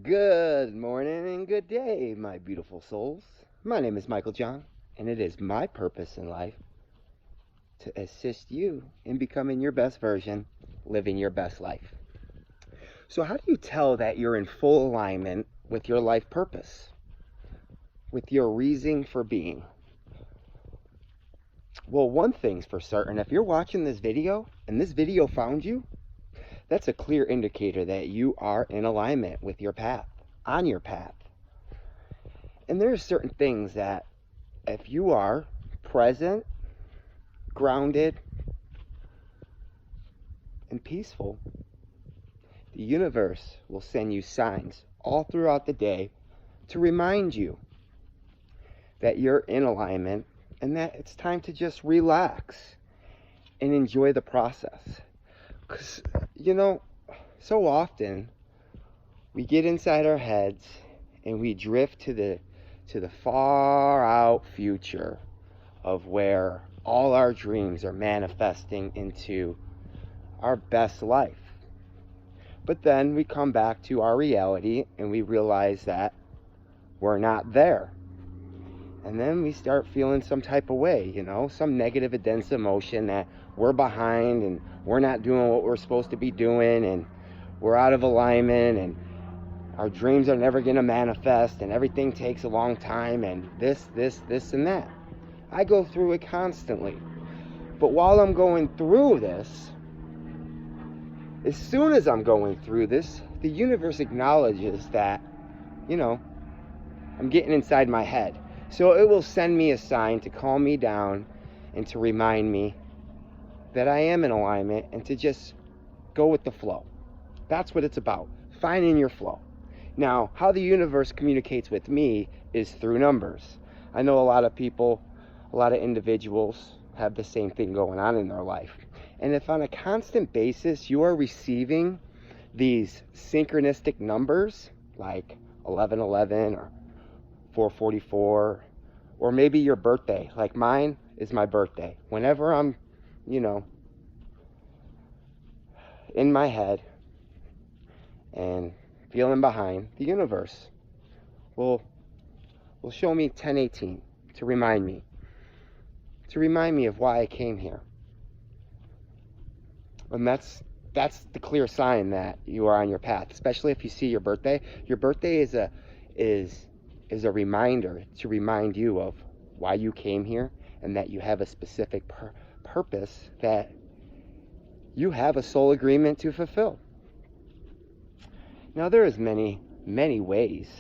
Good morning and good day, my beautiful souls. My name is Michael John, and it is my purpose in life to assist you in becoming your best version, living your best life. So, how do you tell that you're in full alignment with your life purpose, with your reason for being? Well, one thing's for certain, if you're watching this video and this video found you, that's a clear indicator that you are in alignment with your path, on your path. And there's certain things that if you are present, grounded, and peaceful, the universe will send you signs all throughout the day to remind you that you're in alignment and that it's time to just relax and enjoy the process. Because, so often we get inside our heads and we drift to the far out future of where all our dreams are manifesting into our best life. But then we come back to our reality and we realize that we're not there. And then we start feeling some type of way, some negative and dense emotion that we're behind and we're not doing what we're supposed to be doing and we're out of alignment and our dreams are never going to manifest and everything takes a long time and this and that. I go through it constantly. But while I'm going through this, as soon as I'm going through this, the universe acknowledges that, I'm getting inside my head. So it will send me a sign to calm me down and to remind me that I am in alignment and to just go with the flow. That's what it's about, finding your flow. Now, how the universe communicates with me is through numbers. I know a lot of people, a lot of individuals have the same thing going on in their life. And if on a constant basis you are receiving these synchronistic numbers like 1111 or 444, or maybe your birthday, like mine is my birthday. Whenever I'm, in my head and feeling behind, the universe will show me 1018 to remind me of why I came here. And that's the clear sign that you are on your path, especially if you see your birthday. Your birthday is a reminder to remind you of why you came here and that you have a specific purpose that you have a soul agreement to fulfill. Now, there is many, many ways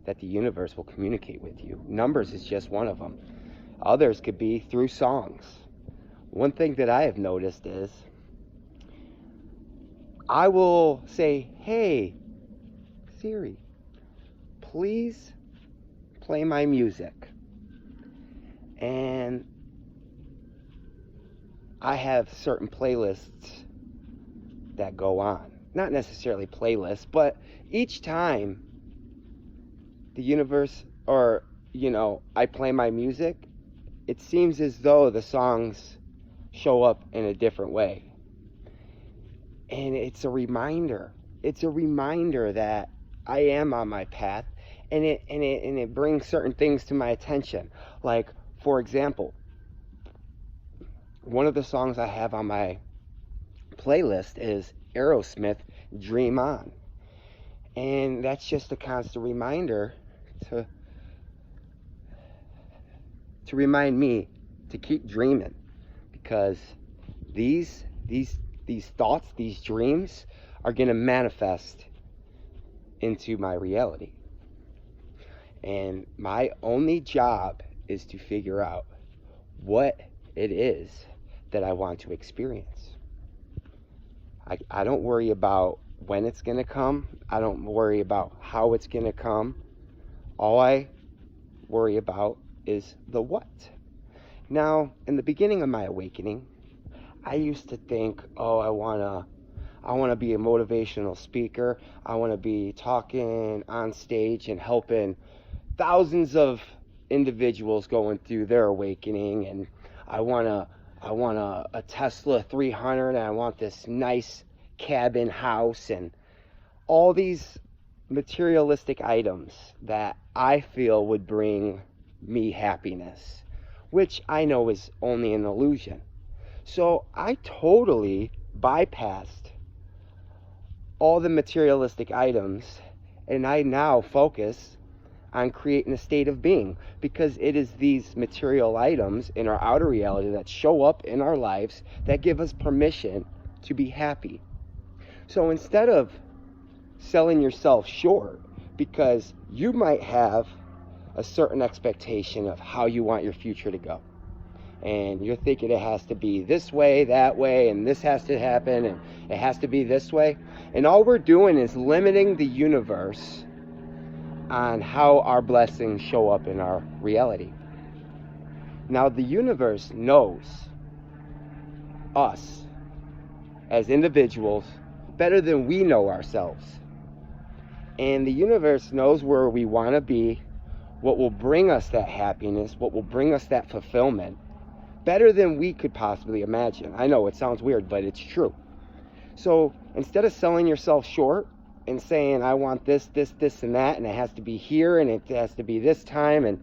that the universe will communicate with you. Numbers is just one of them. Others could be through songs. One thing that I have noticed is I will say, "Hey, Siri, please play my music." And I have certain playlists that go on. Not necessarily playlists, but each time the universe or, I play my music, it seems as though the songs show up in a different way. And it's a reminder. It's a reminder that I am on my path, and it brings certain things to my attention. Like, for example, one of the songs I have on my playlist is Aerosmith, Dream On. And that's just a constant reminder to remind me to keep dreaming, because these thoughts, these dreams are going to manifest into my reality. And my only job is to figure out what it is that I want to experience. I don't worry about when it's going to come. I don't worry about how it's going to come. All I worry about is the what. Now, in the beginning of my awakening, I used to think, I want to be a motivational speaker. I want to be talking on stage and helping thousands of individuals going through their awakening, and I want a Tesla 300, and I want this nice cabin house and all these materialistic items that I feel would bring me happiness, which I know is only an illusion. So I totally bypassed all the materialistic items, and I now focus on creating a state of being, because it is these material items in our outer reality that show up in our lives that give us permission to be happy. So instead of selling yourself short because you might have a certain expectation of how you want your future to go, and you're thinking it has to be this way, that way, and this has to happen, and it has to be this way, and all we're doing is limiting the universe on how our blessings show up in our reality. Now, the universe knows us as individuals better than we know ourselves. And the universe knows where we want to be, what will bring us that happiness, what will bring us that fulfillment, better than we could possibly imagine. I know it sounds weird, but it's true. So instead of selling yourself short and saying, I want this, and that, and it has to be here, and it has to be this time, and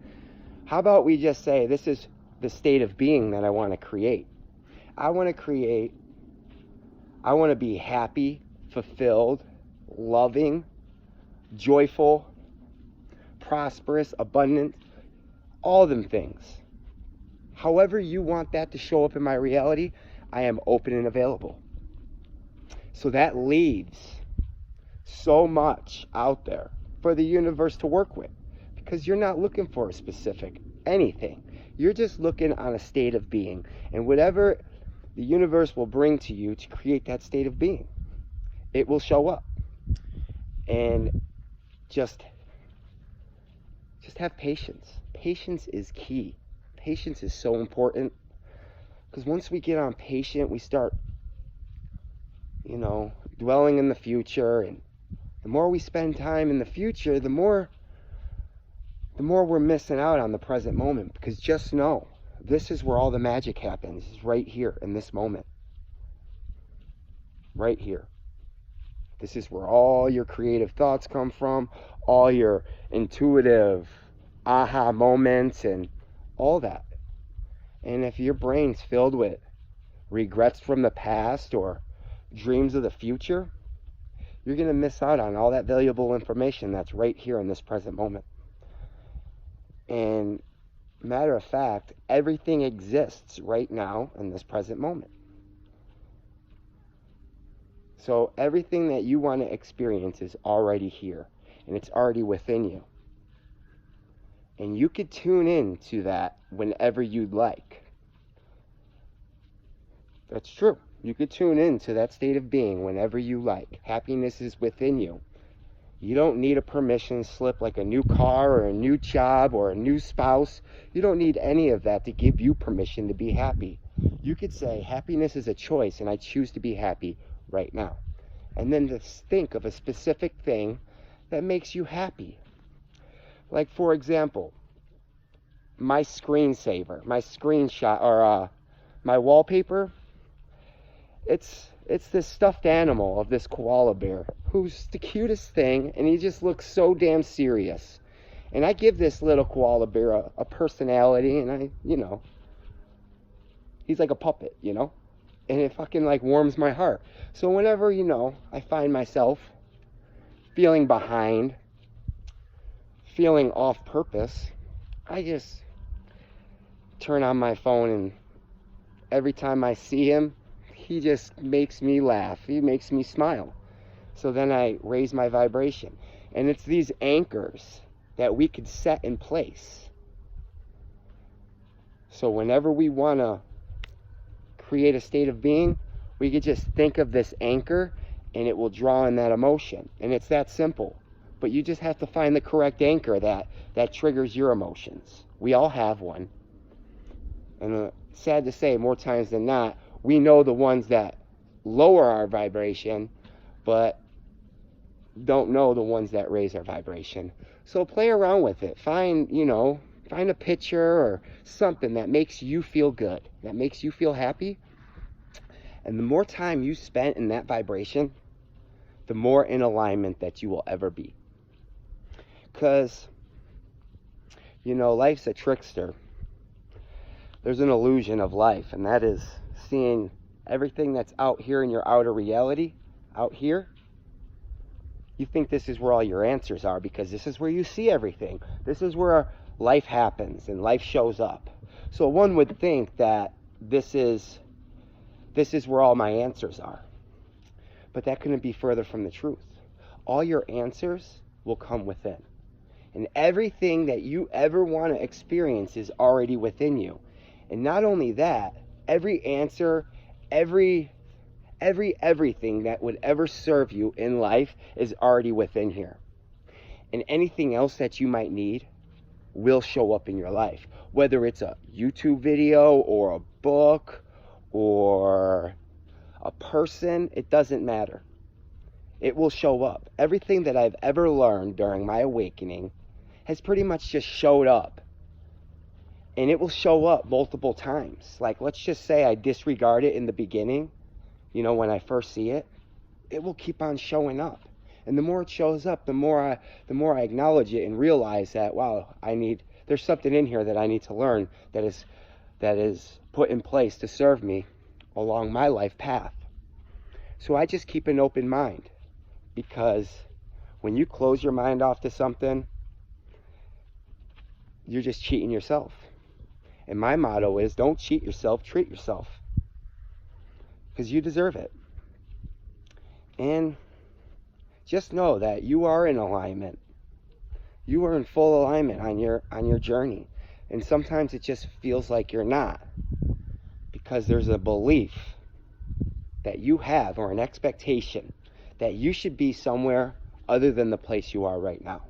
how about we just say, this is the state of being that I want to create. I want to be happy, fulfilled, loving, joyful, prosperous, abundant, all them things. However you want that to show up in my reality, I am open and available. So that leaves so much out there for the universe to work with, because you're not looking for a specific anything. You're just looking on a state of being, and whatever the universe will bring to you to create that state of being, it will show up. And just have patience. Patience is key. Patience is so important, because once we get on patient, we start, dwelling in the future, and the more we spend time in the future, the more we're missing out on the present moment. Because just know, this is where all the magic happens, is right here in this moment. Right here. This is where all your creative thoughts come from, all your intuitive aha moments and all that. And if your brain's filled with regrets from the past or dreams of the future, you're going to miss out on all that valuable information that's right here in this present moment. And matter of fact, everything exists right now in this present moment. So everything that you want to experience is already here, and it's already within you. And you could tune in to that whenever you'd like. That's true. You could tune in to that state of being whenever you like. Happiness is within you. You don't need a permission slip like a new car or a new job or a new spouse. You don't need any of that to give you permission to be happy. You could say, happiness is a choice, and I choose to be happy right now. And then just think of a specific thing that makes you happy. Like, for example, my screensaver, my screenshot, or my wallpaper. It's this stuffed animal of this koala bear who's the cutest thing, and he just looks so damn serious. And I give this little koala bear a personality, and he's like a puppet, and it fucking warms my heart. So whenever, I find myself feeling behind, feeling off purpose, I just turn on my phone, and every time I see him, he just makes me laugh. He makes me smile. So then I raise my vibration. And it's these anchors that we could set in place. So whenever we want to create a state of being, we could just think of this anchor, and it will draw in that emotion. And it's that simple. But you just have to find the correct anchor that triggers your emotions. We all have one. And sad to say, more times than not, we know the ones that lower our vibration, but don't know the ones that raise our vibration. So play around with it. Find a picture or something that makes you feel good, that makes you feel happy. And the more time you spend in that vibration, the more in alignment that you will ever be. Because, life's a trickster. There's an illusion of life, and that is seeing everything that's out here in your outer reality, out here. You think this is where all your answers are because this is where you see everything. This is where life happens and life shows up. So one would think that this is where all my answers are. But that couldn't be further from the truth. All your answers will come within. And everything that you ever want to experience is already within you. And not only that, every answer, everything that would ever serve you in life is already within here. And anything else that you might need will show up in your life. Whether it's a YouTube video or a book or a person, it doesn't matter. It will show up. Everything that I've ever learned during my awakening has pretty much just showed up. And it will show up multiple times. Like, let's just say I disregard it in the beginning, when I first see it, it will keep on showing up. And the more it shows up, the more I acknowledge it and realize that, wow, there's something in here that I need to learn that is put in place to serve me along my life path. So I just keep an open mind, because when you close your mind off to something, you're just cheating yourself. And my motto is, don't cheat yourself, treat yourself. Because you deserve it. And just know that you are in alignment. You are in full alignment on your journey. And sometimes it just feels like you're not. Because there's a belief that you have, or an expectation that you should be somewhere other than the place you are right now.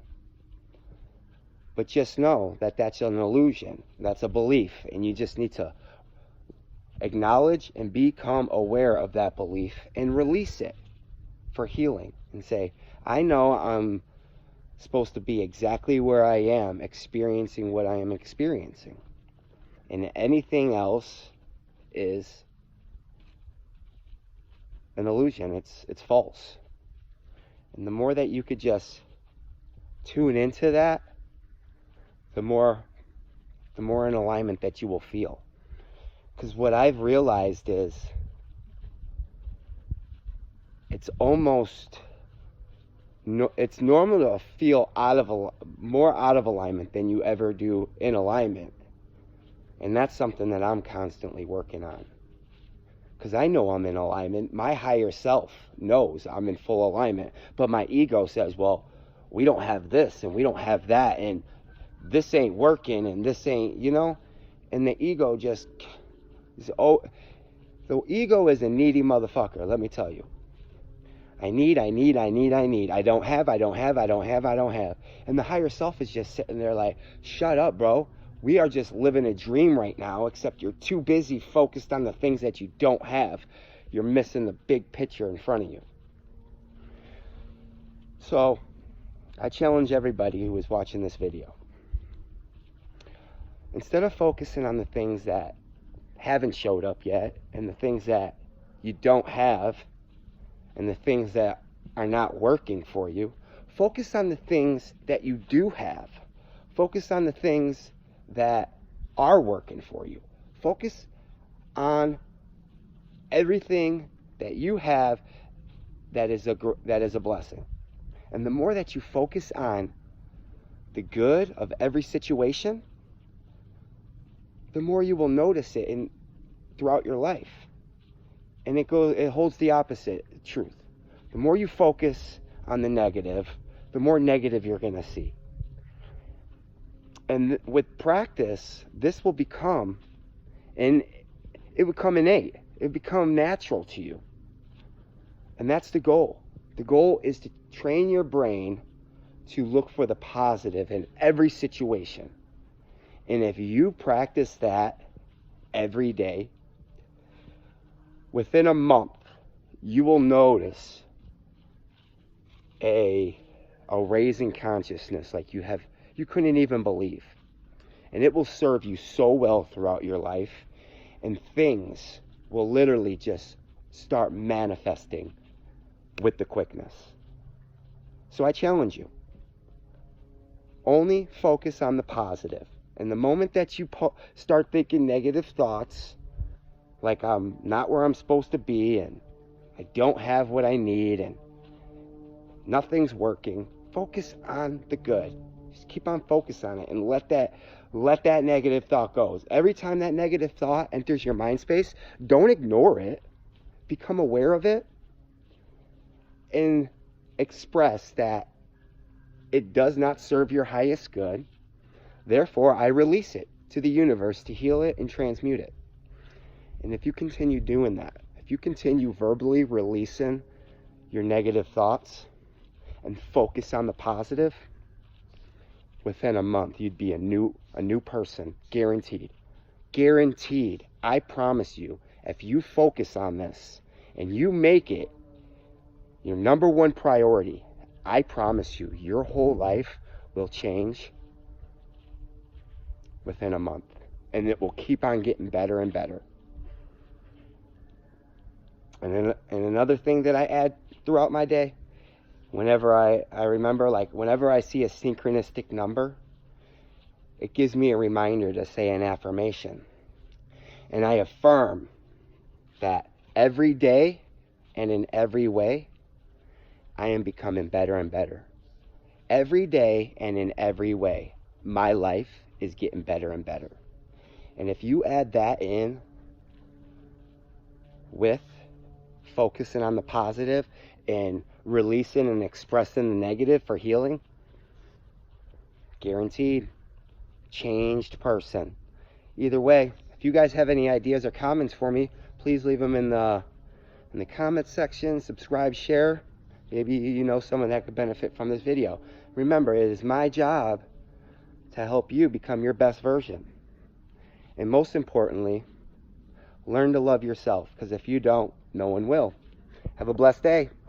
But just know that that's an illusion. That's a belief. And you just need to acknowledge and become aware of that belief and release it for healing. And say, I know I'm supposed to be exactly where I am, experiencing what I am experiencing. And anything else is an illusion. It's false. And the more that you could just tune into that, the more in alignment that you will feel. Because what I've realized is it's normal to feel more out of alignment than you ever do in alignment. And that's something that I'm constantly working on. Because I know I'm in alignment. My higher self knows I'm in full alignment. But my ego says, well, we don't have this and we don't have that, and this ain't working, and this ain't, and the ego just the ego is a needy motherfucker, let me tell you. I need. I don't have. And the higher self is just sitting there like, shut up, bro. We are just living a dream right now, except you're too busy focused on the things that you don't have. You're missing the big picture in front of you. So, I challenge everybody who is watching this video. Instead of focusing on the things that haven't showed up yet, and the things that you don't have, and the things that are not working for you, focus on the things that you do have. Focus on the things that are working for you. Focus on everything that you have that is a blessing. And the more that you focus on the good of every situation, the more you will notice it throughout your life. And it holds the opposite truth. The more you focus on the negative, the more negative you're going to see. And with practice, this will become, and it will become innate. It will become natural to you. And that's the goal. The goal is to train your brain to look for the positive in every situation. And if you practice that every day, within a month, you will notice a raise in consciousness like you couldn't even believe. And it will serve you so well throughout your life, and things will literally just start manifesting with the quickness. So I challenge you. Only focus on the positive. And the moment that you start thinking negative thoughts, like I'm not where I'm supposed to be, and I don't have what I need, and nothing's working, focus on the good. Just keep on focus on it, and let that negative thought go. Every time that negative thought enters your mind space, don't ignore it. Become aware of it and express that it does not serve your highest good. Therefore, I release it to the universe to heal it and transmute it. And if you continue doing that, if you continue verbally releasing your negative thoughts and focus on the positive, within a month you'd be a new person, guaranteed. Guaranteed. I promise you, if you focus on this and you make it your number one priority, I promise you, your whole life will change within a month, and it will keep on getting better and better. And another thing that I add throughout my day, whenever I remember, like whenever I see a synchronistic number, it gives me a reminder to say an affirmation. And I affirm that every day and in every way, I am becoming better and better. Every day and in every way, my life is getting better and better. And if you add that in with focusing on the positive and releasing and expressing the negative for healing, guaranteed, changed person. Either way, if you guys have any ideas or comments for me, please leave them in the comment section. Subscribe, share. Maybe you know someone that could benefit from this video. Remember, it is my job to help you become your best version. And most importantly, learn to love yourself, because if you don't, no one will. Have a blessed day.